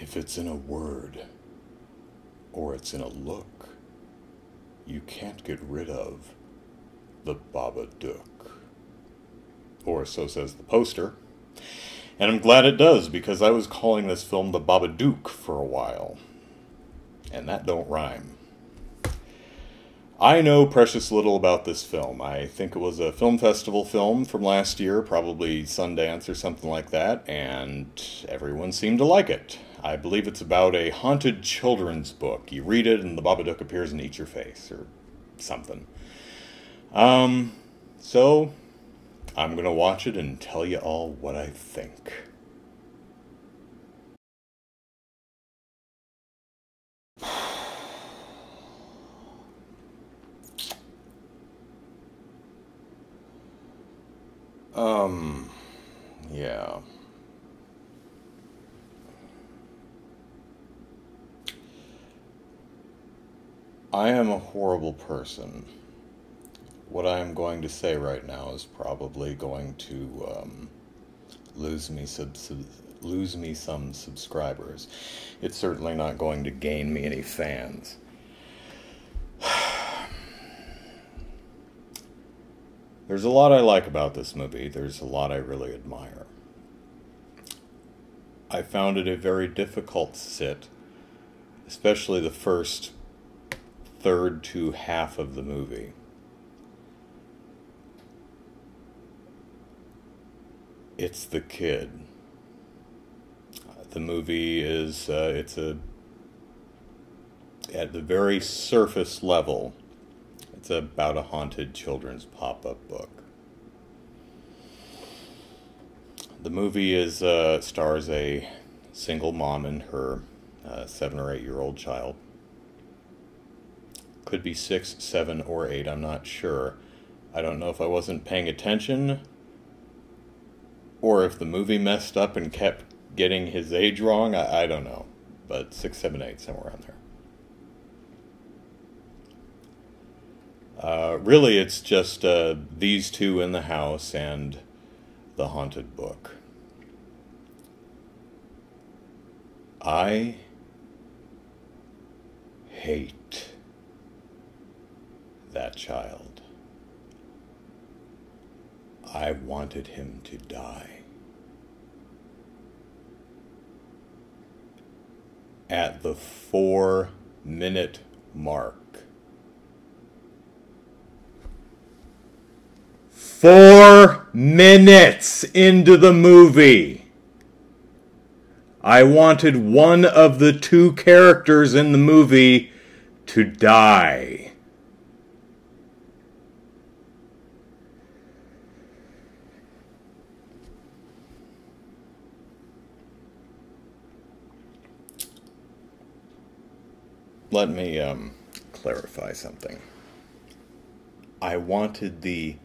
If it's in a word, or it's in a look, you can't get rid of the Babadook. Or so says the poster. And I'm glad it does, because I was calling this film the Babadook for a while. And that don't rhyme. I know precious little about this film. I think it was a film festival film from last year, probably Sundance or something like that, and everyone seemed to like it. I believe it's about a haunted children's book. You read it and the Babadook appears and eats your face, or something. So I'm gonna watch it and tell you all what I think. Yeah. I am a horrible person. What I am going to say right now is probably going to lose me some subscribers. It's certainly not going to gain me any fans. There's a lot I like about this movie. There's a lot I really admire. I found it a very difficult sit, especially the first third to half of the movie. It's the kid. The movie is, at the very surface level, it's about a haunted children's pop-up book. The movie is stars a single mom and her 7 or 8 year old child. Could be 6, 7, or 8, I'm not sure. I don't know if I wasn't paying attention, or if the movie messed up and kept getting his age wrong. I don't know. But 6, 7, 8, somewhere around there. Really, it's just these two in the house and the haunted book. I hate that child. I wanted him to die. At the 4-minute mark. 4 minutes into the movie, I wanted one of the two characters in the movie to die. Let me clarify something. I wanted the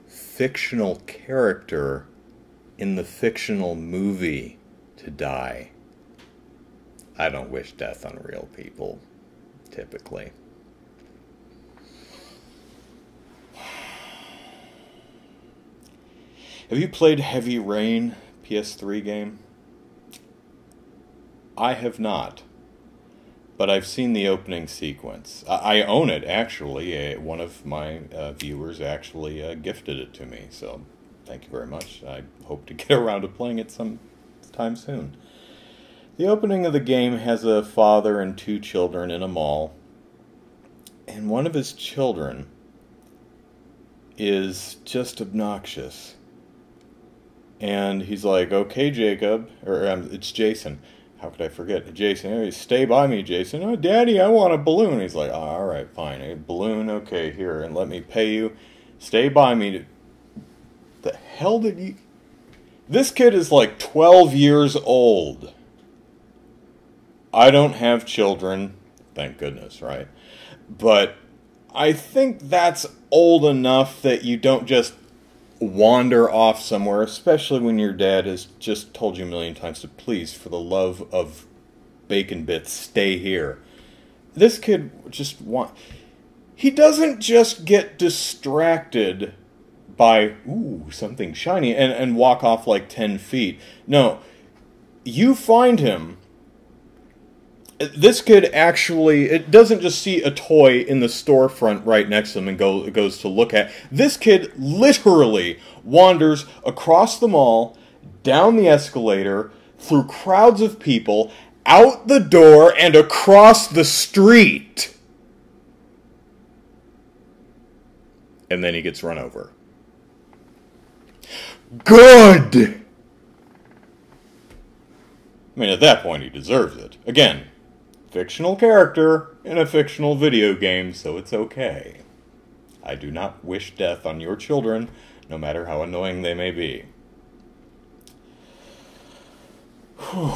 fictional character in the fictional movie to die. I don't wish death on real people, typically. Have you played Heavy Rain, PS3 game? I have not. But I've seen the opening sequence. I own it, actually. One of my viewers actually gifted it to me, so thank you very much. I hope to get around to playing it sometime soon. The opening of the game has a father and 2 children in a mall, and one of his children is just obnoxious. And he's like, "Okay, Jacob," or it's Jason. How could I forget? Jason, hey, stay by me, Jason. "Oh, Daddy, I want a balloon." He's like, "Oh, all right, fine. A balloon, okay, here, and let me pay you. Stay by me." The hell did you... This kid is like 12 years old. I don't have children. Thank goodness, right? But I think that's old enough that you don't just wander off somewhere, especially when your dad has just told you a million times to please, for the love of bacon bits, stay here. This kid just he doesn't just get distracted by, ooh, something shiny, and walk off like 10 feet. No, you find him This kid actually, it doesn't just see a toy in the storefront right next to him and goes to look at. This kid literally wanders across the mall, down the escalator, through crowds of people, out the door, and across the street. And then he gets run over. Good! I mean, at that point, he deserves it. Again, fictional character in a fictional video game, so it's okay. I do not wish death on your children, no matter how annoying they may be. Whew.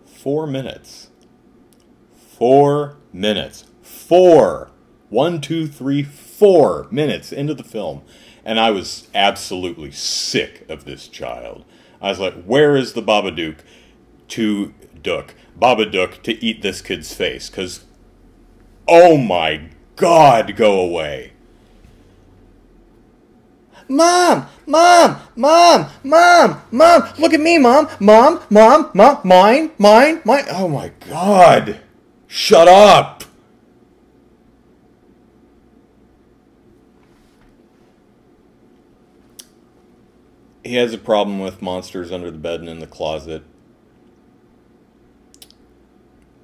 4 minutes. 4 minutes. 4! 1, 2, 3, 4 minutes into the film. And I was absolutely sick of this child. I was like, where is the Babadook to Babadook to eat this kid's face? Because, oh my God, go away. Mom! Mom! Mom! Mom! Mom! Look at me, Mom! Mom! Mom! Mom! Mine! Mine! Mine! Oh my God! Shut up! He has a problem with monsters under the bed and in the closet.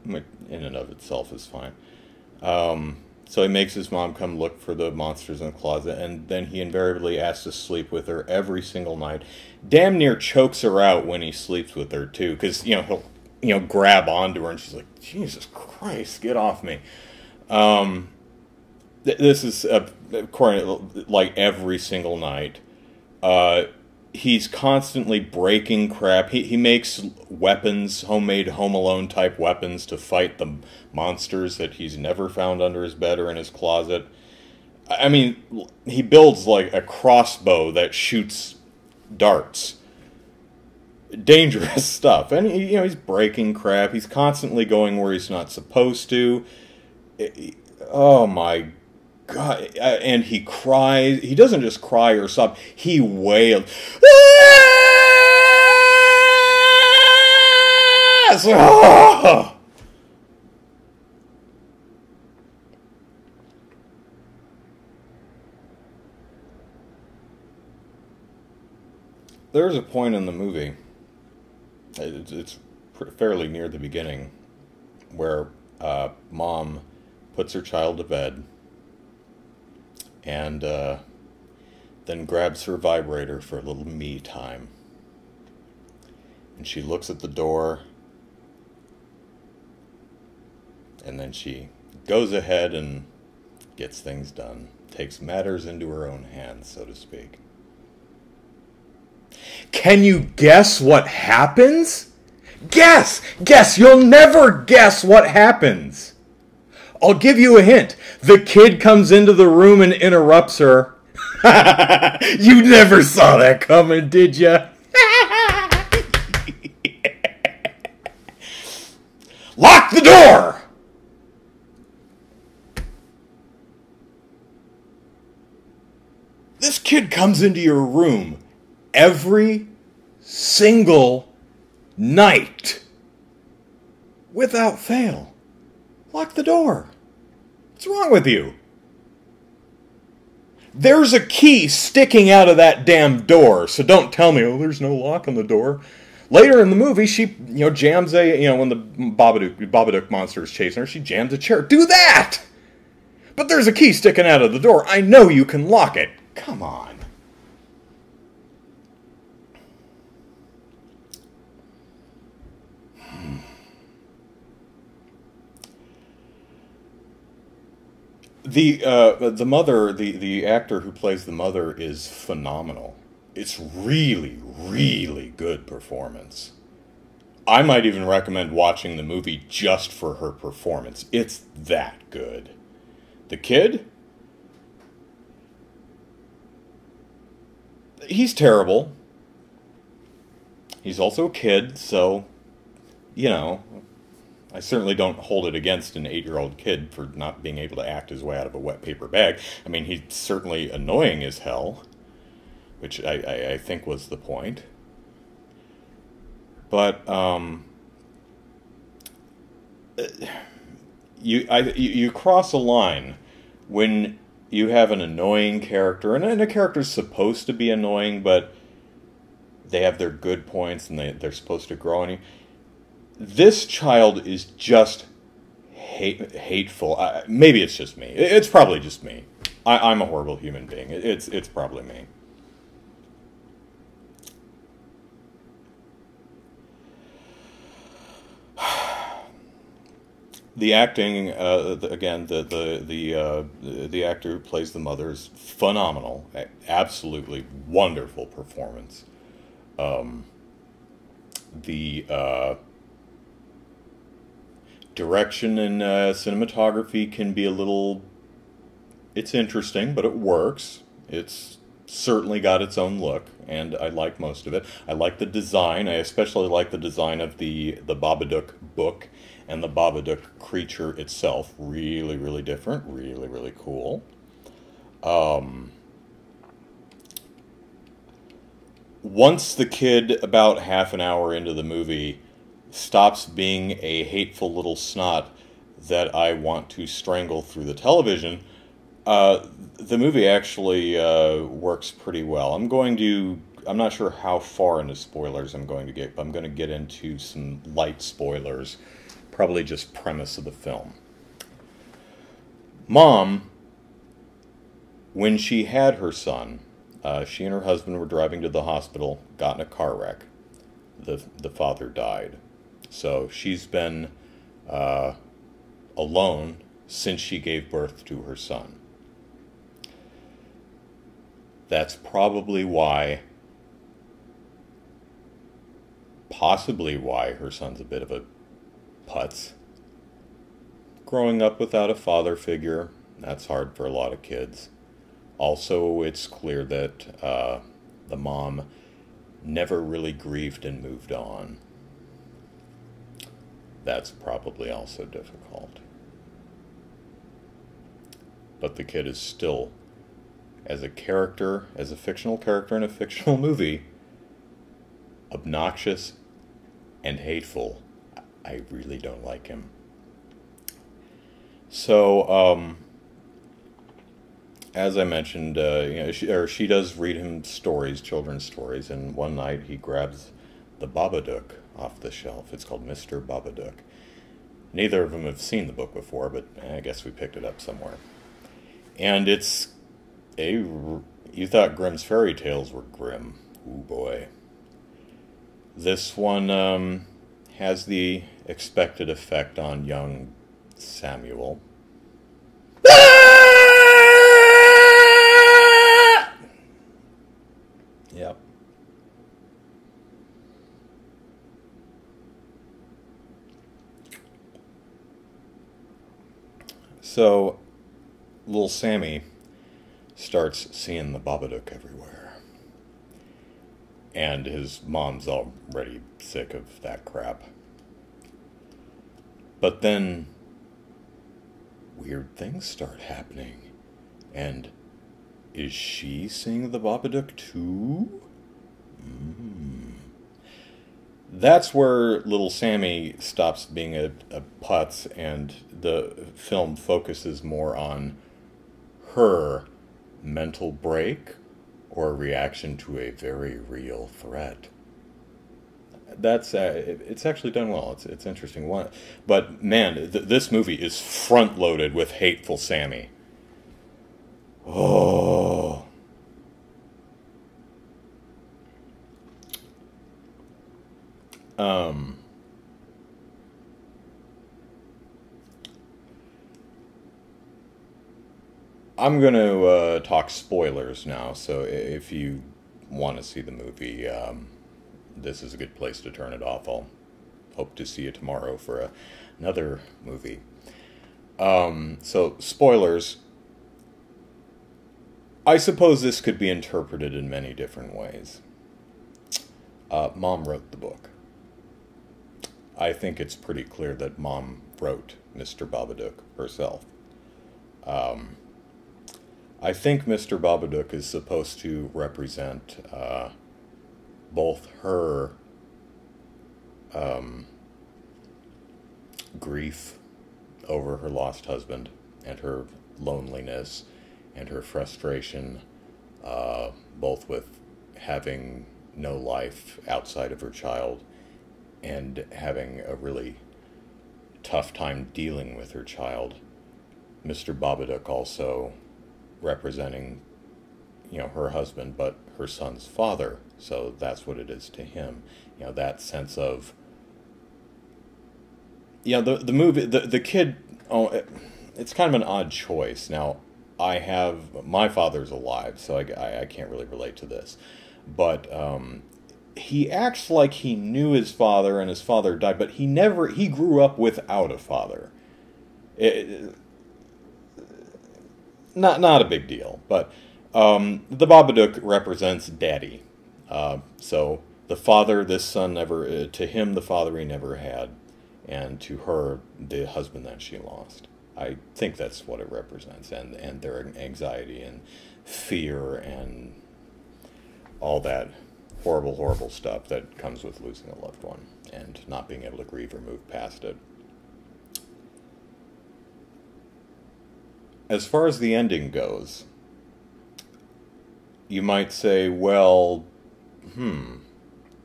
In and of itself is fine. So he makes his mom come look for the monsters in the closet, and then he invariably asks to sleep with her every single night. Damn near chokes her out when he sleeps with her, too, because, he'll, grab onto her, and she's like, Jesus Christ, get off me. This is, like, every single night. He's constantly breaking crap. He makes weapons, homemade Home Alone type weapons to fight the monsters that he's never found under his bed or in his closet. I mean, he builds like a crossbow that shoots darts. Dangerous stuff. And he's breaking crap. He's constantly going where he's not supposed to. Oh my God, and he cries. He doesn't just cry or sob. He wails. There's a point in the movie, it's fairly near the beginning, where mom puts her child to bed and then grabs her vibrator for a little me time. And she looks at the door, and then she goes ahead and gets things done. Takes matters into her own hands, so to speak. Can you guess what happens? Guess! Guess! You'll never guess what happens! I'll give you a hint. The kid comes into the room and interrupts her. You never saw that coming, did you? Lock the door! This kid comes into your room every single night. Without fail. Lock the door. What's wrong with you? There's a key sticking out of that damn door, so don't tell me, oh, there's no lock on the door. Later in the movie, she, jams when the Babadook monster is chasing her, she jams a chair. Do that! But there's a key sticking out of the door. I know you can lock it. Come on. The mother, the actor who plays the mother is phenomenal. It's really, really good performance. I might even recommend watching the movie just for her performance. It's that good. The kid? He's terrible. He's also a kid, so, I certainly don't hold it against an 8-year-old kid for not being able to act his way out of a wet paper bag. I mean, he's certainly annoying as hell, which I think was the point. But, you cross a line when you have an annoying character, and a character's supposed to be annoying, but they have their good points, and they're supposed to grow on you. This child is just hateful. Maybe it's just me. It's probably just me. I'm a horrible human being. It's probably me. The acting, again, the actor who plays the mother is phenomenal. Absolutely wonderful performance. The direction and cinematography can be a little... It's interesting, but it works. It's certainly got its own look, and I like most of it. I like the design. I especially like the design of the Babadook book and the Babadook creature itself. Really, really different. Really, really cool. Once the kid, about half an hour into the movie, stops being a hateful little snot that I want to strangle through the television, the movie actually works pretty well. I'm not sure how far into spoilers I'm going to get, but I'm going to get into some light spoilers, probably just premise of the film. Mom, when she had her son, she and her husband were driving to the hospital, got in a car wreck. The father died. So she's been alone since she gave birth to her son. That's probably why, possibly why, her son's a bit of a putz. Growing up without a father figure, that's hard for a lot of kids. Also, it's clear that the mom never really grieved and moved on. That's probably also difficult. But the kid is still, as a character, as a fictional character in a fictional movie, obnoxious and hateful. I really don't like him. So, as I mentioned, she does read him stories, children's stories, and one night he grabs the Babadook off the shelf. It's called Mr. Babadook. Neither of them have seen the book before, but I guess we picked it up somewhere. And it's you thought Grimm's fairy tales were grim. Ooh boy. This one has the expected effect on young Samuel. Yep. So, little Sammy starts seeing the Babadook everywhere. And his mom's already sick of that crap. But then, weird things start happening. And is she seeing the Babadook too? That's where little Sammy stops being a putz, and the film focuses more on her mental break or a reaction to a very real threat. That's it's actually done well. It's interesting one, but man, this movie is front loaded with hateful Sammy. Oh. I'm going to talk spoilers now, so if you want to see the movie, this is a good place to turn it off. I'll hope to see you tomorrow for another movie. So, spoilers. I suppose this could be interpreted in many different ways. Mom wrote the book. I think it's pretty clear that Mom wrote Mr. Babadook herself. I think Mr. Babadook is supposed to represent both her grief over her lost husband and her loneliness and her frustration, both with having no life outside of her child and having a really tough time dealing with her child. Mr. Babadook also representing, her husband, but her son's father. So that's what it is to him. That sense of, the movie, the kid, it's kind of an odd choice. Now, my father's alive, so I can't really relate to this. But he acts like he knew his father and his father died, but he grew up without a father. Not a big deal, but the Babadook represents daddy. So the father, this son to him, the father he never had, and to her, the husband that she lost. I think that's what it represents, and their anxiety and fear and all that horrible, horrible stuff that comes with losing a loved one and not being able to grieve or move past it. As far as the ending goes, you might say, well,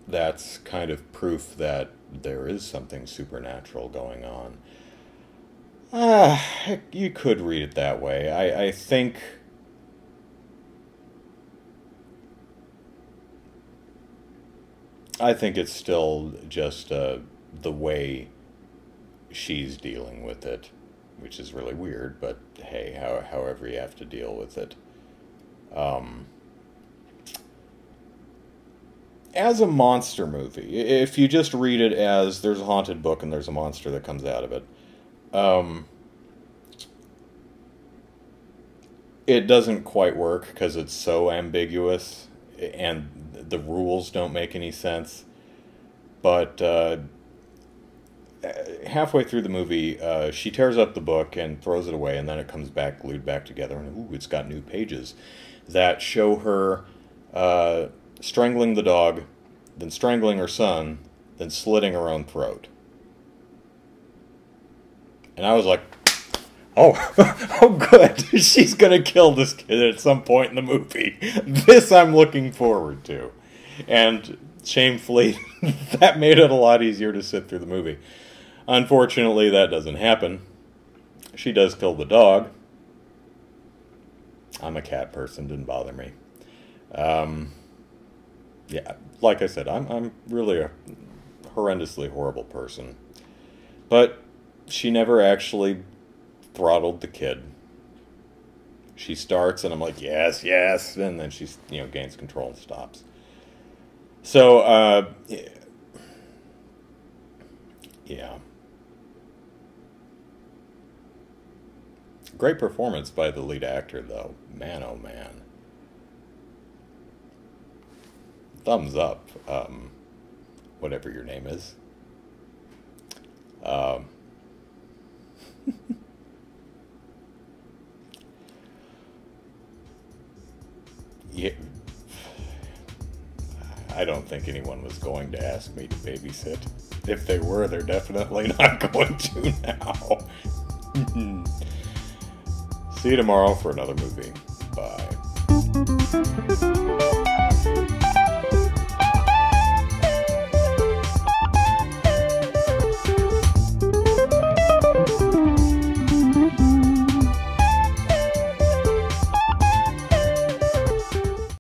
that's kind of proof that there is something supernatural going on. You could read it that way. I think it's still just the way she's dealing with it, which is really weird, but hey, however you have to deal with it. As a monster movie, if you just read it as there's a haunted book and there's a monster that comes out of it, it doesn't quite work because it's so ambiguous and the rules don't make any sense. But halfway through the movie, she tears up the book and throws it away, and then it comes back glued back together, and ooh, it's got new pages that show her strangling the dog, then strangling her son, then slitting her own throat. And I was like, oh, oh good, she's gonna kill this kid at some point in the movie. This I'm looking forward to. And shamefully, that made it a lot easier to sit through the movie. Unfortunately, that doesn't happen. She does kill the dog. I'm a cat person, didn't bother me. Yeah, like I said, I'm really a horrendously horrible person. But she never actually throttled the kid. She starts, and I'm like, yes, yes, and then she, gains control and stops. So, yeah. Great performance by the lead actor, though. Man, oh man. Thumbs up, whatever your name is. Yeah. I don't think anyone was going to ask me to babysit. If they were, they're definitely not going to now. See you tomorrow for another movie. Bye.